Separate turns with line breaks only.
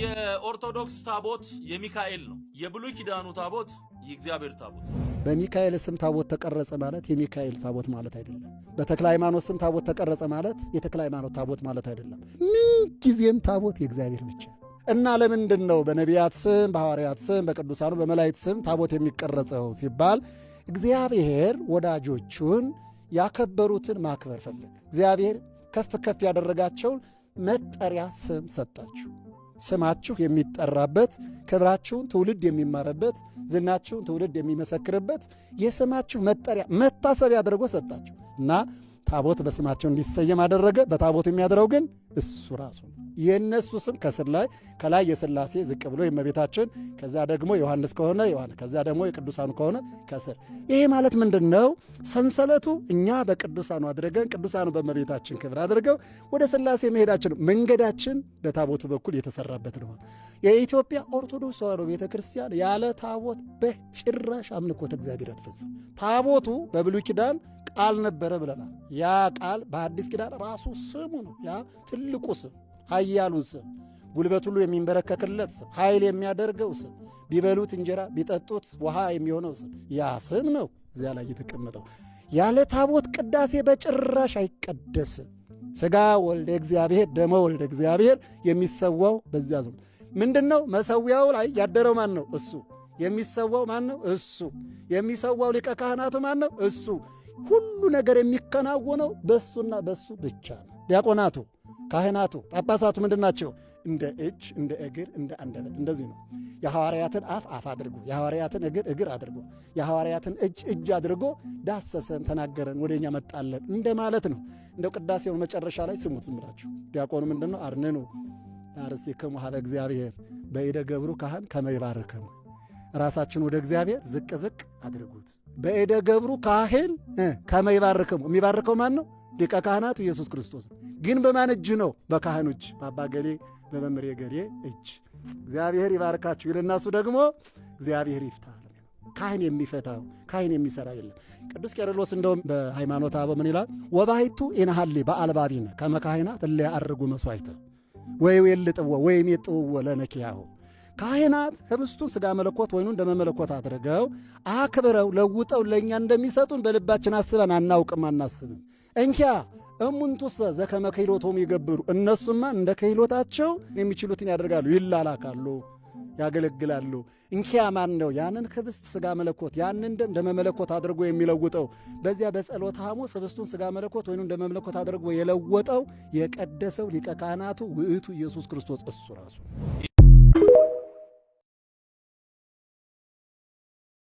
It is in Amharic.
የኦርቶዶክስ ታቦት የሚካኤል ነው። የብሉይ ኪዳኑ ታቦት የእግዚአብሔር ታቦት።
በሚካኤል ስም ታቦት ተቀረጸ ማለት የሚካኤል ታቦት ማለት አይደለም። በተክለ ሃይማኖት ስም ታቦት ተቀረጸ ማለት የተክለ ሃይማኖት ታቦት ማለት አይደለም። ምንጊዜም ታቦት የእግዚአብሔር ብቻ እና ለምንድን ነው በነቢያት ስም፣ በሐዋርያት ስም፣ በቅዱሳኑ በመላእክት ስም ታቦት የሚቀረጸው ሲባል እግዚአብሔር ወዳጆቹን ያከበሩትን ማክበር ፈለገ። እግዚአብሔር ከፍ ከፍ ያደረጋቸውን መጠሪያ ስም ሰጣችሁ። ስማችሁ የሚጠራበት፣ ክብራችሁን ትውልድ የሚማርበት፣ ዝናችሁን ትውልድ የሚመሰክርበት የስማችሁ መጠሪያ መታሰቢያ አድርጎ ሰጣችሁ እና ታቦት በስማቸው እንዲሰየም አደረገ። በታቦት የሚያድረው ግን እሱ ራሱ ነው። የእነሱ ስም ከስር ላይ ከላይ የሥላሴ ዝቅ ብሎ የእመቤታችን፣ ከዛ ደግሞ ዮሐንስ ከሆነ ዮሐንስ፣ ከዛ ደግሞ የቅዱሳኑ ከሆነ ከስር። ይሄ ማለት ምንድን ነው? ሰንሰለቱ እኛ በቅዱሳኑ አድርገን ቅዱሳኑ በእመቤታችን ክብር አድርገው ወደ ሥላሴ መሄዳችን መንገዳችን በታቦቱ በኩል የተሰራበት ነው። የኢትዮጵያ ኦርቶዶክስ ተዋሕዶ ቤተ ክርስቲያን ያለ ታቦት በጭራሽ አምልኮተ እግዚአብሔር አትፈጽም። ታቦቱ በብሉይ ኪዳን ቃል ነበረ ብለናል። ያ ቃል በአዲስ ኪዳን ራሱ ስሙ ነው። ያ ትልቁ ስም፣ ኃያሉ ስም፣ ጉልበት ሁሉ የሚንበረከክለት ስም፣ ኃይል የሚያደርገው ስም፣ ቢበሉት እንጀራ ቢጠጡት ውሃ የሚሆነው ስም፣ ያ ስም ነው እዚያ ላይ የተቀመጠው። ያለ ታቦት ቅዳሴ በጭራሽ አይቀደስም። ሥጋ ወልደ እግዚአብሔር ደመ ወልደ እግዚአብሔር የሚሰዋው በዚያ ዝም ምንድን ነው? መሠዊያው ላይ ያደረው ማን ነው? እሱ። የሚሰዋው ማን ነው? እሱ። የሚሰዋው ሊቀ ካህናቱ ማን ነው? እሱ። ሁሉ ነገር የሚከናወነው በእሱና በእሱ ብቻ ነው። ዲያቆናቱ፣ ካህናቱ፣ ጳጳሳቱ ምንድን ናቸው? እንደ እጅ፣ እንደ እግር፣ እንደ አንደበት። እንደዚህ ነው። የሐዋርያትን አፍ አፍ አድርጎ፣ የሐዋርያትን እግር እግር አድርጎ፣ የሐዋርያትን እጅ እጅ አድርጎ ዳሰሰን፣ ተናገረን፣ ወደኛ መጣለን እንደማለት ነው። እንደው ቅዳሴውን መጨረሻ ላይ ስሙት ዝም ብላችሁ። ዲያቆኑ ምንድን ነው? አርንኑ አርሴክሙ ኀበ እግዚአብሔር በእደ ገብሩ ካህን ከመ ይባርከሙ። ራሳችን ወደ እግዚአብሔር ዝቅ ዝቅ አድርጉት። በእደ ገብሩ ካህን ከመ ይባርከሙ። የሚባርከው ማን ነው? ሊቀ ካህናቱ ኢየሱስ ክርስቶስ። ግን በማን እጅ ነው? በካህኑ እጅ፣ በአባ ገሌ በመምሬ ገሌ እጅ። እግዚአብሔር ይባርካችሁ ይልና እሱ ደግሞ እግዚአብሔር ይፍታ። ካህን የሚፈታው ካህን የሚሰራ የለም። ቅዱስ ቄርሎስ እንደውም በሃይማኖተ አበው ምን ይላል? ወባሕቱ ኢንሐሊ በአልባቢነ ከመ ካህናት እለ ያዐርጉ መሥዋዕተ ወይዌልጥዎ ወይሜጥውዎ ለነኪያሁ። ካህናት ኅብስቱን ሥጋ መለኮት ወይኑን ደመ መለኮት አድርገው አክብረው ለውጠው ለእኛ እንደሚሰጡን በልባችን አስበን አናውቅም፣ አናስብም። እንኪያ እሙንቱሰ ዘከመ ክህሎቶሙ ይገብሩ። እነሱማ እንደ ክህሎታቸው የሚችሉትን ያደርጋሉ፣ ይላላካሉ፣ ያገለግላሉ። እንኪያ ማን ነው ያንን ኅብስት ሥጋ መለኮት ያንን ደም ደመ መለኮት አድርጎ የሚለውጠው? በዚያ በጸሎተ ሐሙስ ኅብስቱን ሥጋ መለኮት ወይኑን ደመ መለኮት አድርጎ የለወጠው የቀደሰው ሊቀ ካህናቱ ውእቱ ኢየሱስ ክርስቶስ እሱ ራሱ።